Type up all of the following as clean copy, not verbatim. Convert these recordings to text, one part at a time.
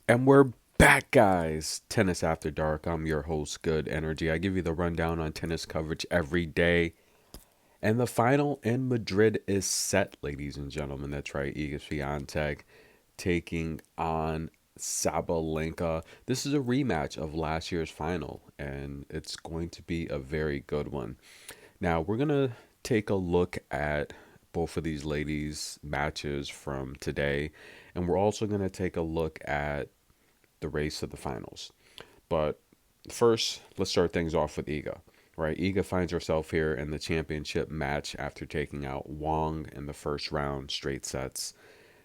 And we're back, guys. Tennis After Dark. I'm your host, Good Energy. I give you the rundown on tennis coverage every day. And the final in Madrid is set, ladies and gentlemen. That's right. Iga Swiatek taking on Sabalenka. This is a rematch of last year's final, and it's going to be a very good one. Now, we're going to take a look at both of these ladies' matches from today, and we're also going to take a look at the race of the finals. But first, let's start things off with Iga. Right, Iga finds herself here in the championship match after taking out Wong in the first round, straight sets.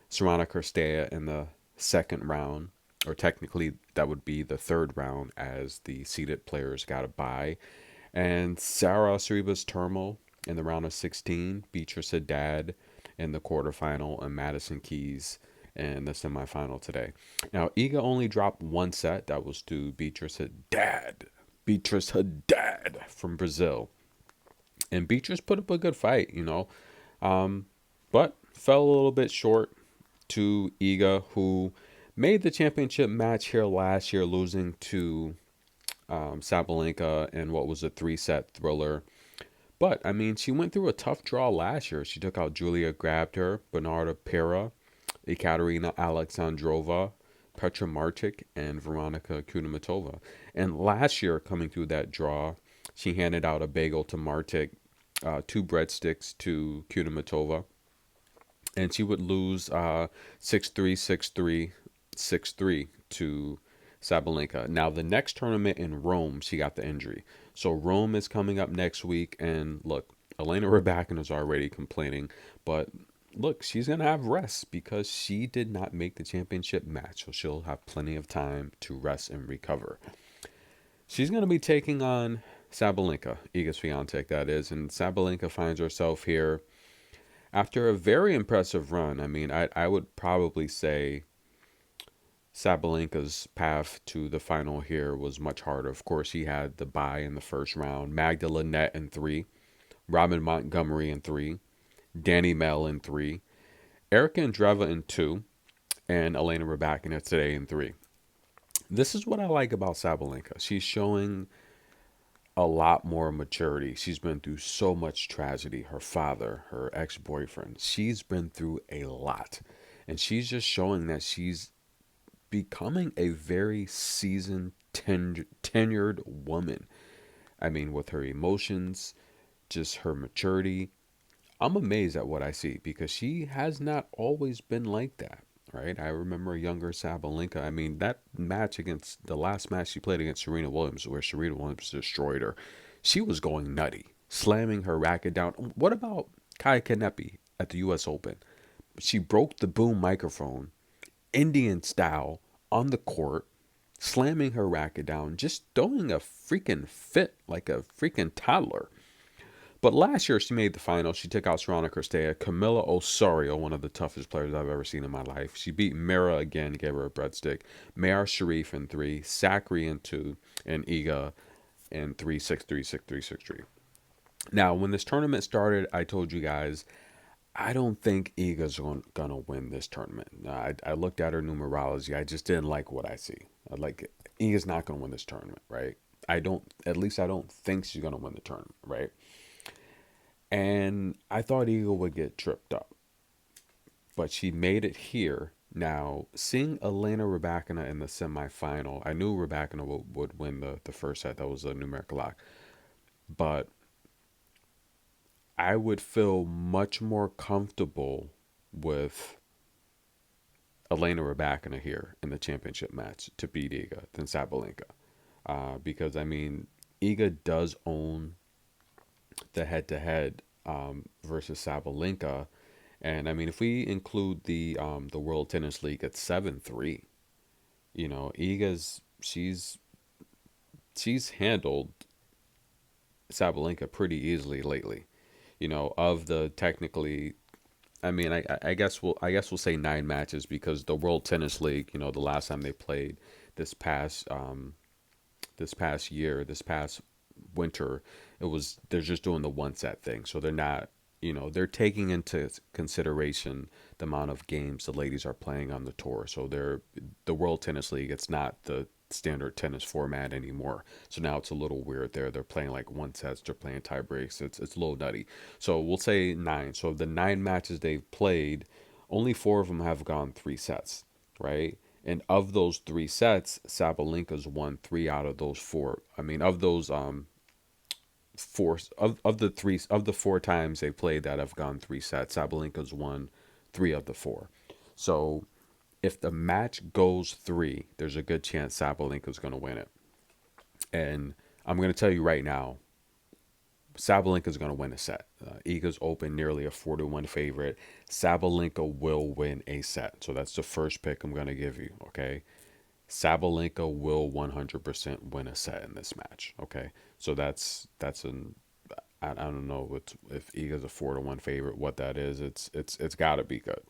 Sorana Cirstea in the second round, or technically that would be the third round, as the seeded players got a bye. And Sarah Sorribes Termo in the round of 16, Beatrice Haddad in the quarterfinal, and Madison Keys in the semifinal today. Now, Iga only dropped one set. That was to Beatrice Haddad. Beatrice Haddad from Brazil. And Beatrice put up a good fight. But fell a little bit short to Iga, who made the championship match here last year, losing to Sabalenka in what was a three-set thriller. But, I mean, she went through a tough draw last year. She took out Julia Grabner, Bernarda Pera, Ekaterina Alexandrova, Petra Martic, and Veronika Kudermetova. And last year, coming through that draw, she handed out a bagel to Martic, two breadsticks to Kudermetova, and she would lose 6-3, 6-3, 6-3 to Sabalenka. Now, the next tournament in Rome, she got the injury. So Rome is coming up next week, and look, Elena Rybakina is already complaining, but look, she's gonna have rest because she did not make the championship match, so she'll have plenty of time to rest and recover. She's gonna be taking on Sabalenka, Iga Swiatek, that is, and Sabalenka finds herself here after a very impressive run. I mean, I would probably say Sabalenka's path to the final here was much harder. Of course, he had the bye in the first round, Magda Linette in three, Robin Montgomery in three, Danny Mel in three, Erica Andreva in two, and Elena Rybakina today in three. This is what I like about Sabalenka. She's showing a lot more maturity. She's been through so much tragedy. Her father, her ex boyfriend, she's been through a lot. And she's just showing that she's becoming a very seasoned, tenured woman. I mean, with her emotions, just her maturity. I'm amazed at what I see because she has not always been like that, right? I remember a younger Sabalenka. I mean, that match against the last match she played against Serena Williams, where Serena Williams destroyed her, she was going nutty, slamming her racket down. What about Kai Kanepi at the U.S. Open? She broke the boom microphone, Indian style, on the court, slamming her racket down, just throwing a freaking fit like a freaking toddler. But last year, she made the final. She took out Sorana Cirstea, Camila Osorio, one of the toughest players I've ever seen in my life. She beat Mira again, gave her a breadstick. Mayar Sharif in three, Sakri in two, and Iga in three, 6-3, 6-3, 6-3. Now, when this tournament started, I told you guys, I don't think Iga's going to win this tournament. I looked at her numerology. I just didn't like what I see. Iga's not going to win this tournament, right? At least I don't think she's going to win the tournament, right? And I thought Eagle would get tripped up, but she made it here. Now, seeing Elena Rybakina in the semifinal, I knew Rybakina would win the first set. That was a numerical lock. But I would feel much more comfortable with Elena Rybakina here in the championship match to beat Iga than Sabalenka. Because, I mean, Iga does own the head-to-head versus Sabalenka. And I mean, if we include the World Tennis League at 7-3, Iga's she's handled Sabalenka pretty easily lately. Of the technically, I mean, I guess we'll say nine matches because the World Tennis League, the last time they played this past year, this past winter, they're just doing the one set thing. So they're not, they're taking into consideration the amount of games the ladies are playing on the tour. So the World Tennis League. It's not the standard tennis format anymore. So now it's a little weird there. They're playing like one sets, they're playing tie breaks. It's a little nutty. So we'll say nine. So of the nine matches they've played, only four of them have gone three sets, right? And of those three sets, Sabalenka's won three out of those four. I mean, of those four of the three of the four times they played that have gone three sets, Sabalenka's won three of the four. So if the match goes three, there's a good chance Sabalenka's going to win it. And I'm going to tell you right now, Sabalenka's going to win a set. Iga's open nearly a 4-1 favorite. Sabalenka will win a set. So that's the first pick I'm going to give you. Okay. Sabalenka will 100% win a set in this match. Okay. So that's an I don't know if Iga's a 4-1 favorite, what that is. It's got to be good,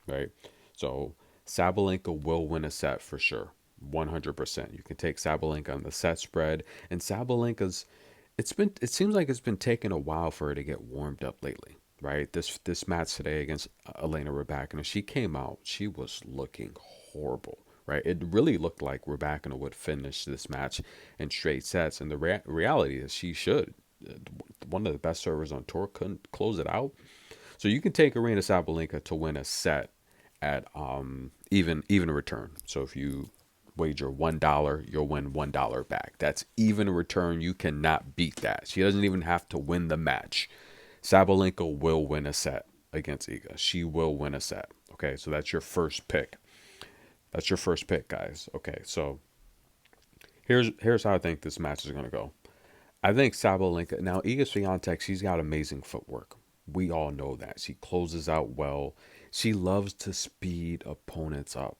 right? So Sabalenka will win a set for sure, 100%. You can take Sabalenka on the set spread, and Sabalenka's it seems like it's been taking a while for her to get warmed up lately, right? This match today against Elena Rybakina, she came out, she was looking horrible. Right, it really looked like Rybakina would finish this match in straight sets, and the reality is she should. One of the best servers on tour couldn't close it out. So you can take Aryna Sabalenka to win a set at even return. So if you wager $1, you'll win $1 back. That's even return. You cannot beat that. She doesn't even have to win the match. Sabalenka will win a set against Iga. She will win a set. Okay, so that's your first pick. That's your first pick, guys. Okay, so here's how I think this match is gonna go. I think Sabalenka, now Iga Swiatek, she's got amazing footwork. We all know that. She closes out well. She loves to speed opponents up.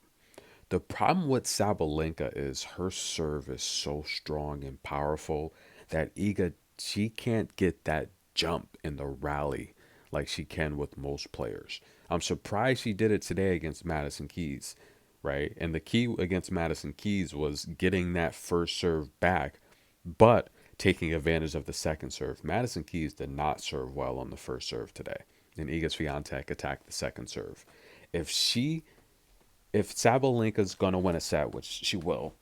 The problem with Sabalenka is her serve is so strong and powerful that Iga, she can't get that jump in the rally like she can with most players. I'm surprised she did it today against Madison Keys, right? And the key against Madison Keys was getting that first serve back, but taking advantage of the second serve. Madison Keys did not serve well on the first serve today, and Iga Swiatek attacked the second serve. If she, if Sabalenka's gonna win a set, which she will,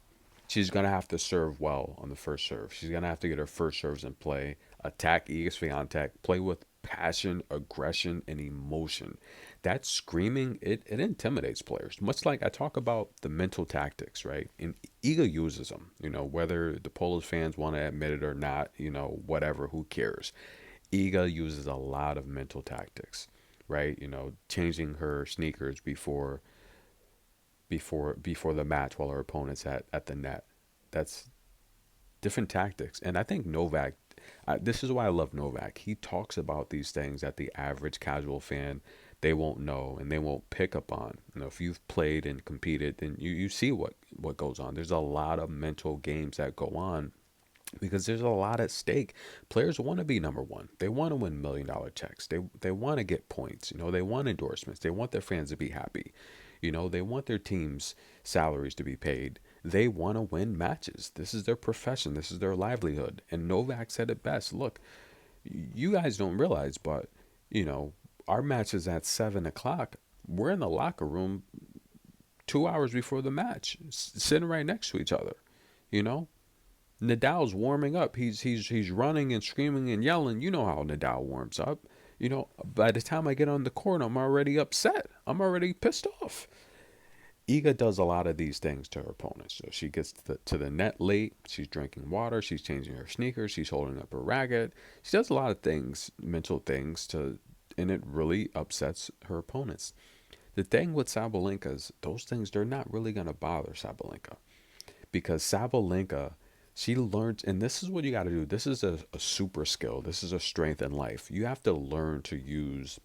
she's gonna have to serve well on the first serve. She's gonna have to get her first serves in play, attack Iga Swiatek, play with passion, aggression, and emotion. That screaming, it intimidates players. Much like I talk about the mental tactics, right? And Iga uses them. Whether the Polish fans want to admit it or not, whatever, who cares? Iga uses a lot of mental tactics, right? Changing her sneakers before the match while her opponent's at the net. That's different tactics. And I think Novak, this is why I love Novak. He talks about these things that the average casual fan, they won't know and they won't pick up on. If you've played and competed, then you see what goes on. There's a lot of mental games that go on because there's a lot at stake. Players want to be number one. They want to win $1 million checks. They want to get points. They want endorsements. They want their fans to be happy. They want their team's salaries to be paid. They want to win matches. This is their profession. This is their livelihood. And Novak said it best. Look, you guys don't realize, but our match is at 7 o'clock. We're in the locker room 2 hours before the match, sitting right next to each other. Nadal's warming up. He's running and screaming and yelling. You know how Nadal warms up. By the time I get on the court, I'm already upset. I'm already pissed off. Iga does a lot of these things to her opponents. So she gets to the net late. She's drinking water. She's changing her sneakers. She's holding up her racket. She does a lot of things, mental things, and it really upsets her opponents. The thing with Sabalenka is those things, they're not really going to bother Sabalenka because Sabalenka, she learned, and this is what you got to do. This is a super skill. This is a strength in life. You have to learn to use,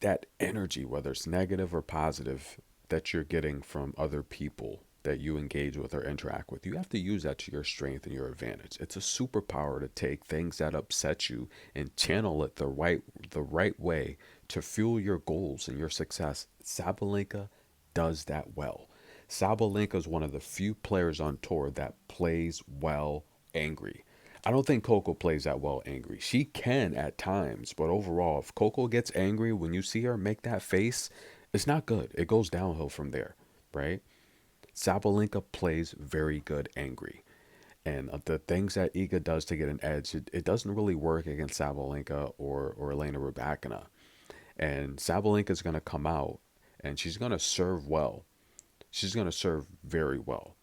that energy, whether it's negative or positive, that you're getting from other people that you engage with or interact with. You have to use that to your strength and your advantage. It's a superpower to take things that upset you and channel it the right way to fuel your goals and your success. Sabalenka does that well. Sabalenka is one of the few players on tour that plays well angry. I don't think Coco plays that well angry. She can at times, but overall, if Coco gets angry, when you see her make that face, it's not good. It goes downhill from there, right? Sabalenka plays very good angry. And the things that Iga does to get an edge, it doesn't really work against Sabalenka or Elena Rybakina. And Sabalenka's going to come out and she's going to serve well. She's going to serve very well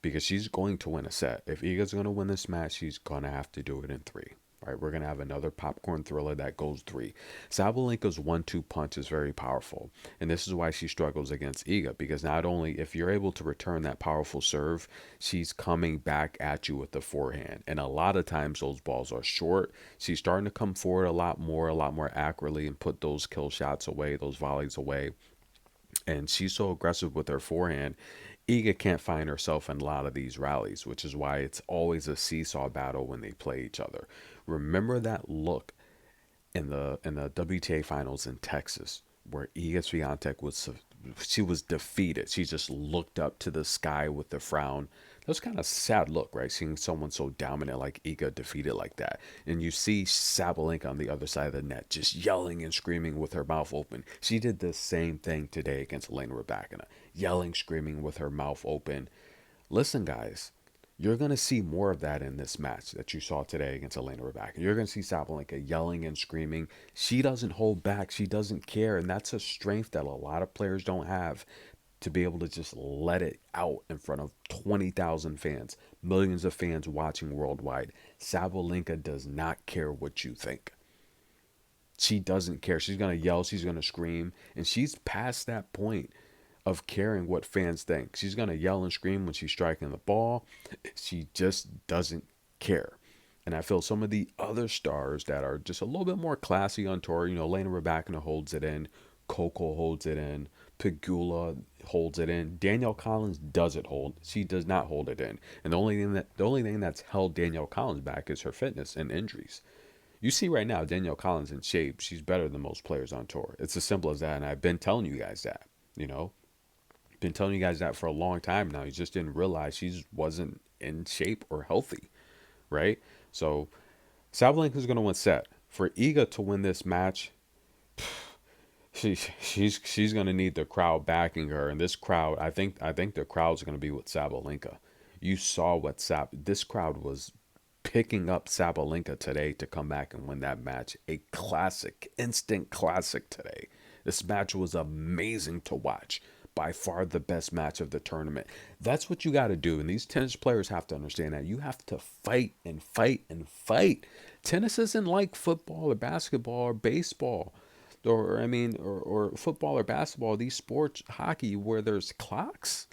because she's going to win a set. If Iga's going to win this match, she's going to have to do it in three. Right, we're going to have another popcorn thriller that goes three. Sabalenka's 1-2 punch is very powerful. And this is why she struggles against Iga. Because not only if you're able to return that powerful serve, she's coming back at you with the forehand. And a lot of times those balls are short. She's starting to come forward a lot more accurately and put those kill shots away, those volleys away. And she's so aggressive with her forehand. Iga can't find herself in a lot of these rallies, which is why it's always a seesaw battle when they play each other. Remember that look in the WTA finals in Texas where Iga Swiatek was she was defeated. She just looked up to the sky with the frown. That was kind of sad look, right? Seeing someone so dominant like Iga defeated like that. And you see Sabalenka on the other side of the net just yelling and screaming with her mouth open. She did the same thing today against Elena Rybakina, yelling, screaming with her mouth open. Listen, guys, you're going to see more of that in this match that you saw today against Elena Rybakina. You're going to see Sabalenka yelling and screaming. She doesn't hold back. She doesn't care. And that's a strength that a lot of players don't have, to be able to just let it out in front of 20,000 fans, millions of fans watching worldwide. Sabalenka does not care what you think. She doesn't care. She's going to yell. She's going to scream. And she's past that point of caring what fans think. She's going to yell and scream when she's striking the ball. She just doesn't care. And I feel some of the other stars that are just a little bit more classy on tour, Lena Rybakina holds it in, Coco holds it in, Pegula holds it in. Danielle Collins doesn't hold. She does not hold it in. And the only thing that's held Danielle Collins back is her fitness and injuries. You see right now, Danielle Collins in shape. She's better than most players on tour. It's as simple as that. And I've been telling you guys that. You know, been telling you guys that for a long time now. You just didn't realize she wasn't in shape or healthy, right? So Sabalenka's going to win set. For Iga to win this match, she's going to need the crowd backing her, and this crowd, I think the crowd's going to be with Sabalenka. You saw what this crowd was picking up Sabalenka today to come back and win that match. A classic, instant classic today. This match was amazing to watch. By far the best match of the tournament. That's what you got to do. And these tennis players have to understand that. You have to fight and fight and fight. Tennis isn't like football or basketball or baseball. Or football or basketball, these sports, hockey, where there's clocks.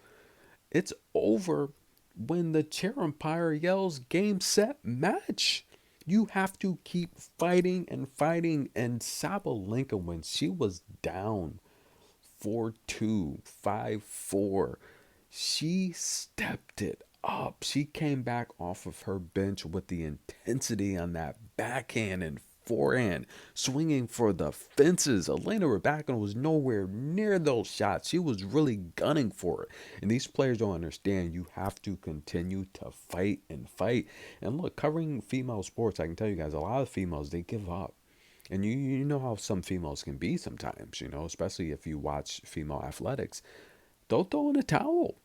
It's over when the chair umpire yells game, set, match. You have to keep fighting and fighting. And Sabalenka, when she was down 4-2, 5-4, she stepped it up. She came back off of her bench with the intensity on that backhand and forehand, swinging for the fences. Elena Rybakina was nowhere near those shots. She was really gunning for it. And these players don't understand. You have to continue to fight and fight. And look, covering female sports, I can tell you guys, a lot of females, they give up. And you know how some females can be sometimes, especially if you watch female athletics. Don't throw in a towel.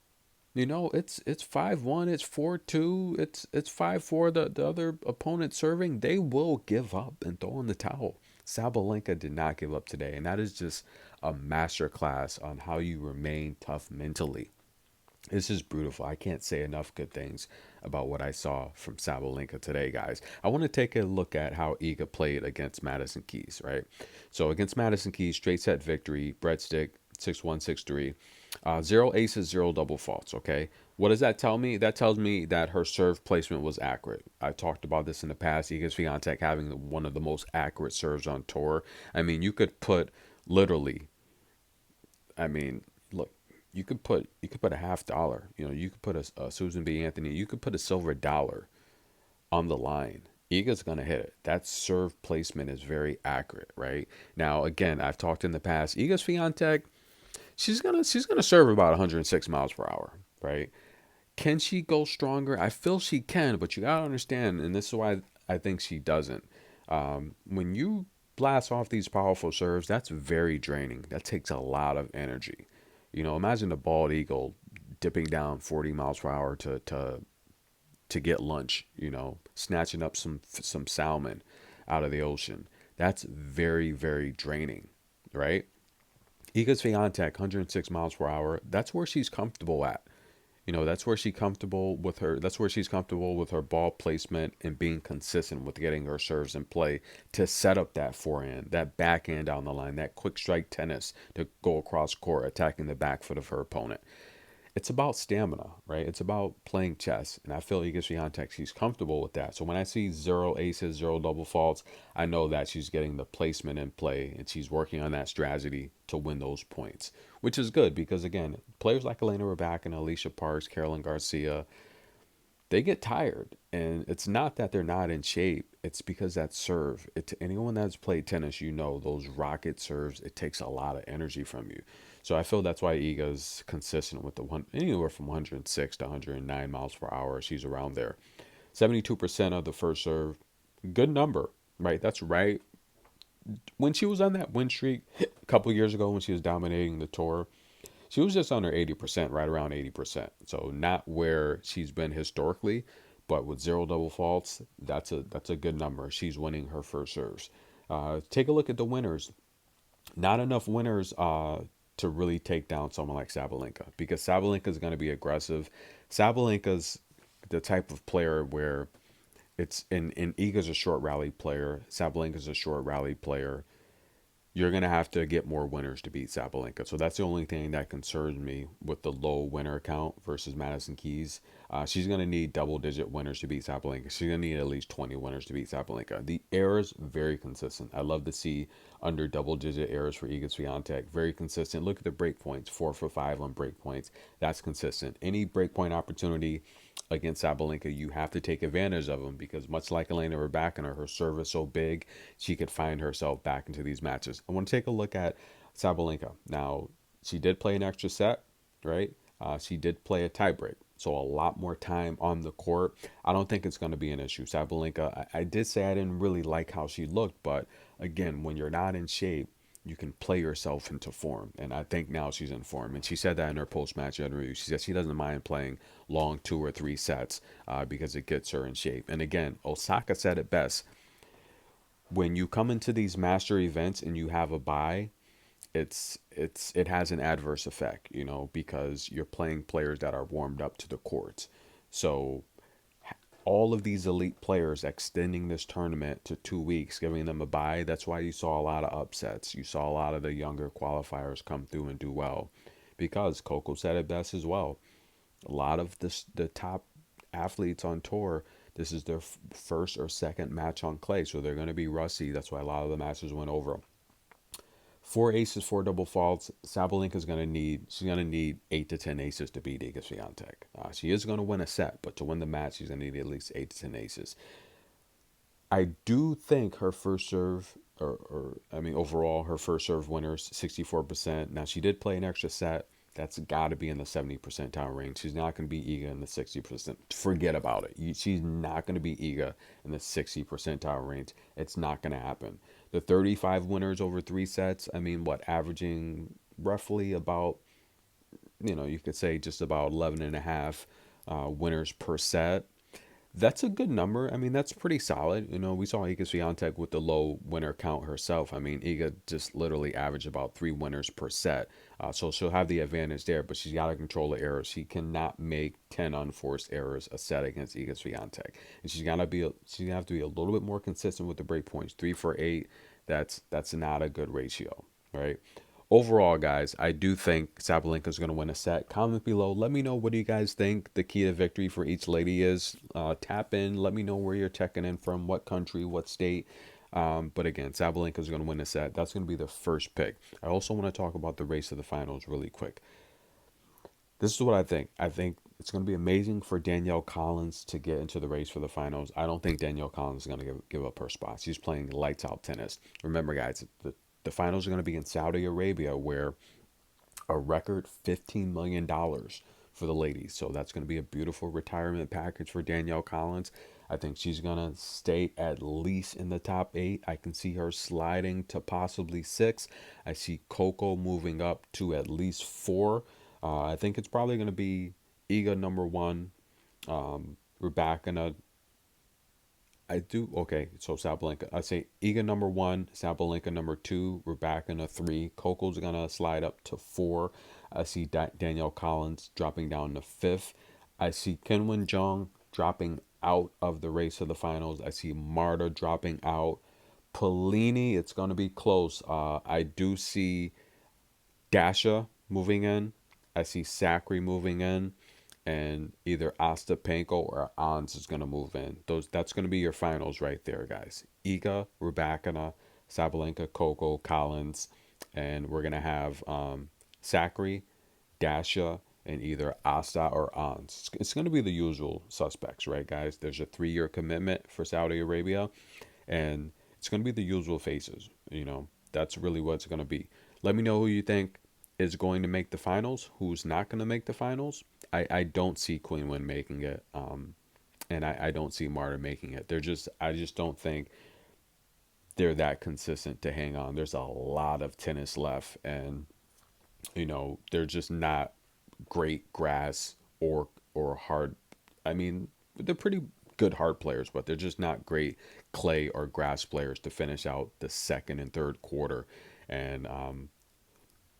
It's 5-1, it's 4-2, it's 5-4. The other opponent serving, they will give up and throw in the towel. Sabalenka did not give up today, and that is just a master class on how you remain tough mentally. This is beautiful. I can't say enough good things about what I saw from Sabalenka today, guys. I want to take a look at how Iga played against Madison Keys, right? So against Madison Keys, straight set victory, breadstick, 6-1, 6-3. Zero aces, zero double faults, okay? What does that tell me? That tells me that her serve placement was accurate. I talked about this in the past. Iga Swiatek having one of the most accurate serves on tour. I mean, you could put literally, look, you could put a $50. You could put a Susan B. Anthony. You could put a silver dollar on the line. Iga's gonna hit it. That serve placement is very accurate, right? Now, again, I've talked in the past. Iga Swiatek, she's gonna serve about 106 miles per hour, right? Can she go stronger? I feel she can, but you gotta understand, and this is why I think she doesn't. When you blast off these powerful serves, that's very draining. That takes a lot of energy. Imagine a bald eagle dipping down 40 miles per hour to get lunch. Snatching up some salmon out of the ocean. That's very very draining, right? Iga Swiatek, 106 miles per hour. That's where she's comfortable at. That's where she's comfortable with her. That's where she's comfortable with her ball placement and being consistent with getting her serves in play to set up that forehand, that backhand down the line, that quick strike tennis to go across court, attacking the back foot of her opponent. It's about stamina, right? It's about playing chess. And I feel Iga Swiatek, she's comfortable with that. So when I see zero aces, zero double faults, I know that she's getting the placement in play and she's working on that strategy to win those points, which is good because, again, players like Elena Rybakina, Alicia Parks, Carolyn Garcia, they get tired. And it's not that they're not in shape. It's because that serve. Anyone that's played tennis, those rocket serves, it takes a lot of energy from you. So I feel that's why Iga's consistent with the one anywhere from 106 to 109 miles per hour. She's around there. 72% of the first serve, good number, right? That's right. When she was on that win streak a couple years ago when she was dominating the tour, she was just under 80%, right around 80%. So not where she's been historically, but with zero double faults, that's a good number. She's winning her first serves. Take a look at the winners. Not enough winners to really take down someone like Sabalenka because Sabalenka is going to be aggressive. Sabalenka's the type of player where it's in Iga's a short rally player. Sabalenka's a short rally player. You're going to have to get more winners to beat Sabalenka. So that's the only thing that concerns me with the low winner count versus Madison Keys. She's going to need double digit winners to beat Sabalenka. She's going to need at least 20 winners to beat Sabalenka. The errors, very consistent. I love to see under double digit errors for Iga Swiatek. Very consistent. Look at the break points, 4 for 5 on break points. That's consistent. Any break point opportunity against Sabalenka, you have to take advantage of them because much like Elena Rybakina, her serve is so big, she could find herself back into these matches. I want to take a look at Sabalenka. Now, she did play an extra set, right? She did play a tiebreak. So a lot more time on the court. I don't think it's going to be an issue. Sabalenka, I did say I didn't really like how she looked, but again, when you're not in shape, you can play yourself into form. And I think now she's in form. And she said that in her post match interview. She said she doesn't mind playing long 2 or 3 sets because it gets her in shape. And again, Osaka said it best. When you come into these master events and you have a bye, it has an adverse effect, because you're playing players that are warmed up to the courts. So all of these elite players extending this tournament to 2 weeks, giving them a bye. That's why you saw a lot of upsets. You saw a lot of the younger qualifiers come through and do well, because Coco said it best as well. A lot of the top athletes on tour, this is their first or second match on clay, so they're going to be rusty. That's why a lot of the matches went over. 4 aces, 4 double faults. Sabalenka's gonna need. She's gonna need 8 to 10 aces to beat Iga Swiatek. She is gonna win a set, but to win the match, she's gonna need at least 8 to 10 aces. I do think her first serve, or I mean, overall, her first serve winners 64%. Now she did play an extra set. That's got to be in the 70 percentile range. She's not going to be Iga in the 60%. Forget about it. She's not going to be Iga in the 60 percentile range. It's not going to happen. The 35 winners over 3 sets, I mean, what, averaging roughly about, you could say just about 11 and a half winners per set. That's a good number. I mean, that's pretty solid. We saw Iga Swiatek with the low winner count herself. I mean, Iga just literally averaged about 3 winners per set. So she'll have the advantage there, but she's got to control the errors. She cannot make 10 unforced errors a set against Iga Swiatek. And she's gonna have to be a little bit more consistent with the break points. 3 for 8. That's not a good ratio, right? Overall, guys, I do think Sabalenka is going to win a set. Comment below. Let me know, what do you guys think the key to victory for each lady is. Tap in. Let me know where you're checking in from, what country, what state. But again, Sabalenka is going to win a set. That's going to be the first pick. I also want to talk about the race of the finals really quick. This is what I think. I think it's going to be amazing for Danielle Collins to get into the race for the finals. I don't think Danielle Collins is going to give up her spot. She's playing lights out tennis. Remember, guys, the finals are going to be in Saudi Arabia, where a record $15 million for the ladies. So that's going to be a beautiful retirement package for Danielle Collins. I think she's going to stay at least in the top 8. I can see her sliding to possibly 6. I see Coco moving up to at least 4. I think it's probably going to be Iga number 1, Rebecca. I do okay. So Sabalenka, I say Iga number 1, Sabalenka number 2, Rebecca number 3. Coco's gonna slide up to 4. I see Danielle Collins dropping down to 5th. I see Kenwin Jung dropping out of the race of the finals. I see Marta dropping out. Polini, it's gonna be close. I do see Dasha moving in. I see Sakri moving in, and either Ostapenko or Ons is going to move in. That's going to be your finals right there, guys. Iga, Rybakina, Sabalenka, Coco, Collins, and we're going to have Sakri, Dasha, and either Asta or Ons. It's going to be the usual suspects, right, guys? There's a 3-year commitment for Saudi Arabia, and it's going to be the usual faces. That's really what it's going to be. Let me know who you think is going to make the finals, who's not going to make the finals. I don't see Queen Win making it, and I don't see Marta making it. I just don't think they're that consistent to hang on. There's a lot of tennis left, and they're just not great grass or hard. I mean, they're pretty good hard players, but they're just not great clay or grass players to finish out the second and third quarter. And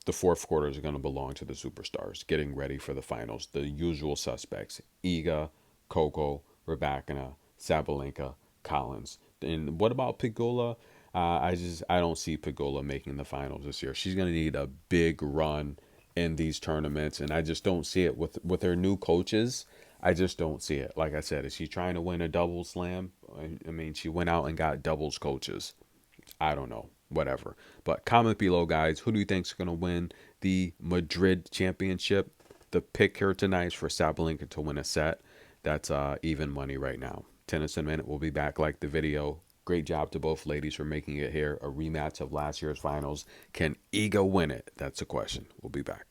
the fourth quarter is going to belong to the superstars getting ready for the finals. The usual suspects: Iga, Coco, Rebecca, Sabalenka, Collins. And what about Pegula? I don't see Pegula making the finals this year. She's going to need a big run in these tournaments, and I just don't see it with her new coaches. I just don't see it. Like I said, is she trying to win a double slam? I mean, she went out and got doubles coaches. I don't know. Whatever. But comment below, guys. Who do you think is going to win the Madrid championship? The pick here tonight is for Sabalenka to win a set. That's even money right now. Tennis in a minute. We'll be back. Like the video. Great job to both ladies for making it here. A rematch of last year's finals. Can Iga win it? That's the question. We'll be back.